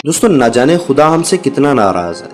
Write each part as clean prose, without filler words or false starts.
دوستو نہ جانے خدا ہم سے کتنا ناراض ہے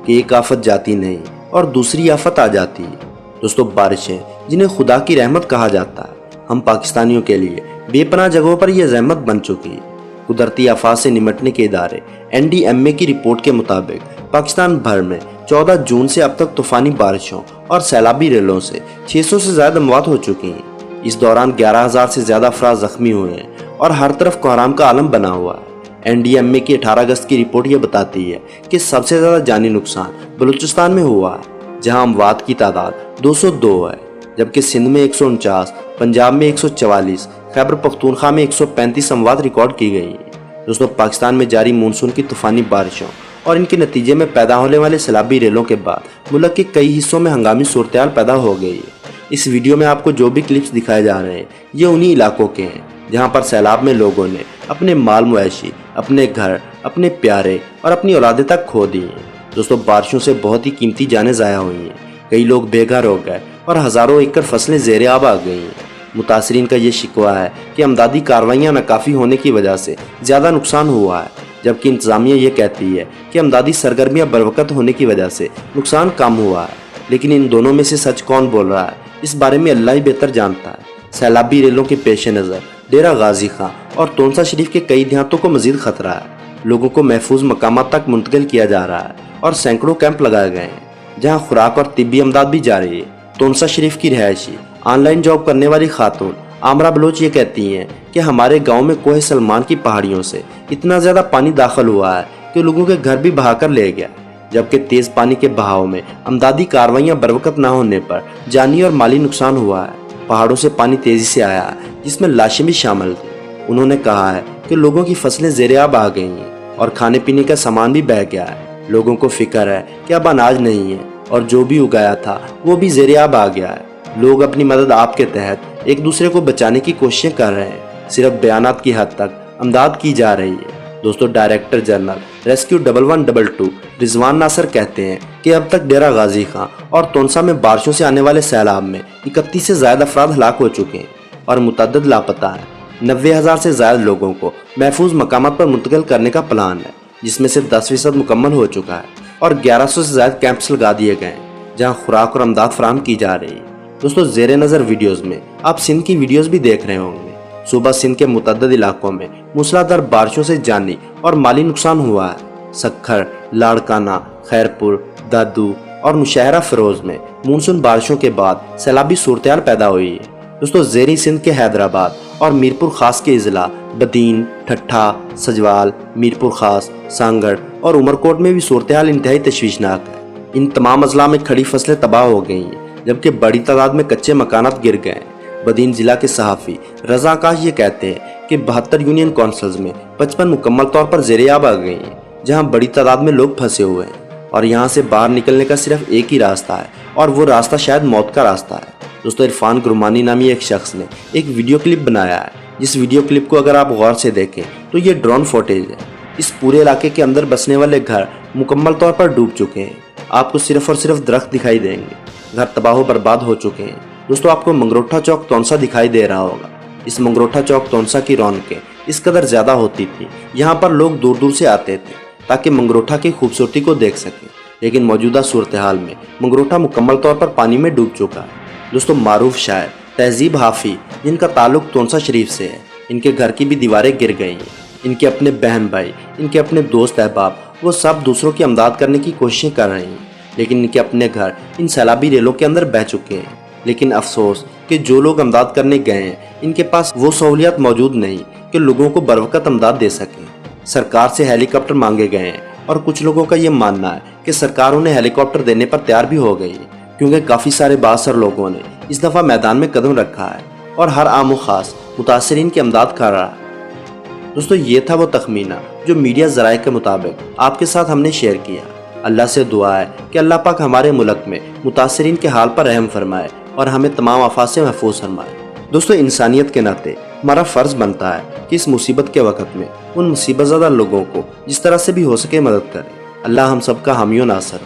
کہ ایک آفت جاتی نہیں اور دوسری آفت آ جاتی ہے۔ دوستو بارشیں جنہیں خدا کی رحمت کہا جاتا ہے، ہم پاکستانیوں کے لیے بے پناہ جگہوں پر یہ رحمت بن چکی ہے۔ قدرتی آفات سے نمٹنے کے ادارے NDMA کی رپورٹ کے مطابق پاکستان بھر میں 14 جون سے اب تک طوفانی بارشوں اور سیلابی ریلوں سے 600 سے زیادہ اموات ہو چکی ہیں۔ اس دوران 11,000 سے زیادہ افراد زخمی ہوئے ہیں اور ہر طرف کوہرام کا عالم بنا ہوا ہے۔ NDMA کی 18 اگست کی رپورٹ یہ بتاتی ہے کہ سب سے زیادہ جانی نقصان بلوچستان میں ہوا ہے، جہاں اموات کی تعداد 202 ہے، جبکہ سندھ میں 149، پنجاب میں 144، خیبر پختونخوا میں 135 اموات ریکارڈ کی گئی ہیں۔ دوستو پاکستان میں جاری مونسون کی طوفانی بارشوں اور ان کے نتیجے میں پیدا ہونے والے سیلابی ریلوں کے بعد ملک کے کئی حصوں میں ہنگامی صورتحال پیدا ہو گئی ہے۔ اس ویڈیو میں آپ کو جو بھی کلپس دکھائے جا رہے ہیں یہ انہی علاقوں کے ہیں جہاں پر سیلاب میں لوگوں نے اپنے مال مویشی، اپنے گھر، اپنے پیارے اور اپنی اولادیں تک کھو دی ہیں۔ دوستو بارشوں سے بہت ہی قیمتی جانیں ضائع ہوئی ہیں، کئی لوگ بے گھر ہو گئے اور ہزاروں ایکڑ فصلیں زیر آب آ گئی ہیں۔ متاثرین کا یہ شکوہ ہے کہ امدادی کارروائیاں ناکافی ہونے کی وجہ سے زیادہ نقصان ہوا ہے، جبکہ انتظامیہ یہ کہتی ہے کہ امدادی سرگرمیاں بروقت ہونے کی وجہ سے نقصان کم ہوا ہے۔ لیکن ان دونوں میں سے سچ کون بول رہا ہے، اس بارے میں اللہ ہی بہتر جانتا ہے۔ سیلابی ریلوں کے پیش نظر ڈیرہ غازی خان اور تونسا شریف کے کئی دیہاتوں کو مزید خطرہ ہے۔ لوگوں کو محفوظ مقامات تک منتقل کیا جا رہا ہے اور سینکڑوں کیمپ لگائے گئے ہیں جہاں خوراک اور طبی امداد بھی جاری ہے۔ تونسا شریف کی رہائشی آن لائن جاب کرنے والی خاتون عامرہ بلوچ یہ کہتی ہیں کہ ہمارے گاؤں میں کوہ سلمان کی پہاڑیوں سے اتنا زیادہ پانی داخل ہوا ہے کہ لوگوں کے گھر بھی بہا کر لے گیا، جبکہ تیز پانی کے بہاؤ میں امدادی کارروائیاں بروقت نہ ہونے پر جانی اور مالی نقصان ہوا ہے۔ پہاڑوں سے پانی تیزی سے آیا ہے جس میں لاشیں بھی شامل تھیں۔ انہوں نے کہا ہے کہ لوگوں کی فصلیں زیر آب آ گئی ہیں اور کھانے پینے کا سامان بھی بہہ گیا ہے۔ لوگوں کو فکر ہے کہ اب اناج نہیں ہے اور جو بھی اگایا تھا وہ بھی زیر آب آ گیا ہے۔ لوگ اپنی مدد آپ کے تحت ایک دوسرے کو بچانے کی کوششیں کر رہے ہیں، صرف بیانات کی حد تک امداد کی جا رہی ہے۔ دوستو ڈائریکٹر جنرل ریسکیو 1122 رضوان ناصر کہتے ہیں کہ اب تک ڈیرہ غازی خان اور تونسا میں بارشوں سے آنے والے سیلاب میں 31 سے زائد افراد ہلاک ہو چکے ہیں اور متعدد لاپتہ ہیں۔ 90,000 سے زائد لوگوں کو محفوظ مقامات پر منتقل کرنے کا پلان ہے، جس میں سے 10% مکمل ہو چکا ہے اور 1100 سے زائد کیمپس لگا دیے گئے ہیں جہاں خوراک اور امداد فراہم کی جا رہی ہے۔ دوستو زیر نظر ویڈیوز میں آپ سندھ کی ویڈیوز بھی دیکھ رہے ہوں گے۔ صوبہ سندھ کے متعدد علاقوں میں موسلادھار بارشوں سے جانی اور مالی نقصان ہوا ہے۔ سکھر، لاڑکانہ، خیرپور، دادو اور نوشہرہ فیروز میں مونسون بارشوں کے بعد سیلابی صورتحال پیدا ہوئی ہے۔ دوستو زیریں سندھ کے حیدرآباد اور میرپور خاص کے اضلاع بدین، ٹھٹھا، سجوال، میرپور خاص، سانگڑ اور عمرکوٹ میں بھی صورتحال انتہائی تشویشناک ہے۔ ان تمام اضلاع میں کھڑی فصلیں تباہ ہو گئی ہیں، جبکہ بڑی تعداد میں کچے مکانات گر گئے ہیں۔ بدین ضلع کے صحافی رضا آکاش یہ کہتے ہیں کہ 72 یونین کونسلز میں 55 مکمل طور پر زیر آب آ گئی ہیں، جہاں بڑی تعداد میں لوگ پھنسے ہوئے ہیں اور یہاں سے باہر نکلنے کا صرف ایک ہی راستہ ہے اور وہ راستہ شاید موت کا راستہ ہے۔ دوستو عرفان گرمانی نامی ایک شخص نے ایک ویڈیو کلپ بنایا ہے، جس ویڈیو کلپ کو اگر آپ غور سے دیکھیں تو یہ ڈرون فوٹیج ہے۔ اس پورے علاقے کے اندر بسنے والے گھر مکمل طور پر ڈوب چکے ہیں، آپ کو صرف اور صرف درخت دکھائی دیں گے، گھر تباہ و برباد ہو چکے ہیں۔ دوستو آپ کو منگروٹھا چوک تونسا دکھائی دے رہا ہوگا۔ اس منگروٹھا چوک تونسا کی رونقیں اس قدر زیادہ ہوتی تھی، یہاں پر لوگ دور دور سے آتے تھے تاکہ منگروٹھا کی خوبصورتی کو دیکھ سکیں، لیکن موجودہ صورتحال میں منگروٹھا مکمل طور پر پانی میں ڈوب چکا ہے۔ دوستو معروف شاعر تہذیب حافی جن کا تعلق تونسا شریف سے ہے، ان کے گھر کی بھی دیواریں گر گئی ہیں۔ ان کے اپنے بہن بھائی، ان کے اپنے دوست احباب، وہ سب دوسروں کی امداد کرنے کی کوششیں کر رہے ہیں، لیکن ان کے اپنے گھر ان سیلابی ریلوں کے اندر بہہ چکے ہیں۔ لیکن افسوس کہ جو لوگ امداد کرنے گئے ہیں ان کے پاس وہ سہولیات موجود نہیں کہ لوگوں کو بروقت امداد دے سکیں۔ سرکار سے ہیلی کاپٹر مانگے گئے ہیں اور کچھ لوگوں کا یہ ماننا ہے کہ سرکار انہیں ہیلی کاپٹر دینے پر تیار بھی ہو گئی ہے، کیونکہ کافی سارے بااثر لوگوں نے اس دفعہ میدان میں قدم رکھا ہے اور ہر عام و خاص متاثرین کی امداد کر رہا ہے۔ دوستو یہ تھا وہ تخمینہ جو میڈیا ذرائع کے مطابق آپ کے ساتھ ہم نے شیئر کیا۔ اللہ سے دعا ہے کہ اللہ پاک ہمارے ملک میں متاثرین کے حال پر رحم فرمائے اور ہمیں تمام آفات سے محفوظ فرمائے۔ دوستو انسانیت کے ناطے ہمارا فرض بنتا ہے کہ اس مصیبت کے وقت میں ان مصیبت زدہ لوگوں کو جس طرح سے بھی ہو سکے مدد کریں۔ اللہ ہم سب کا حامی و ناصر۔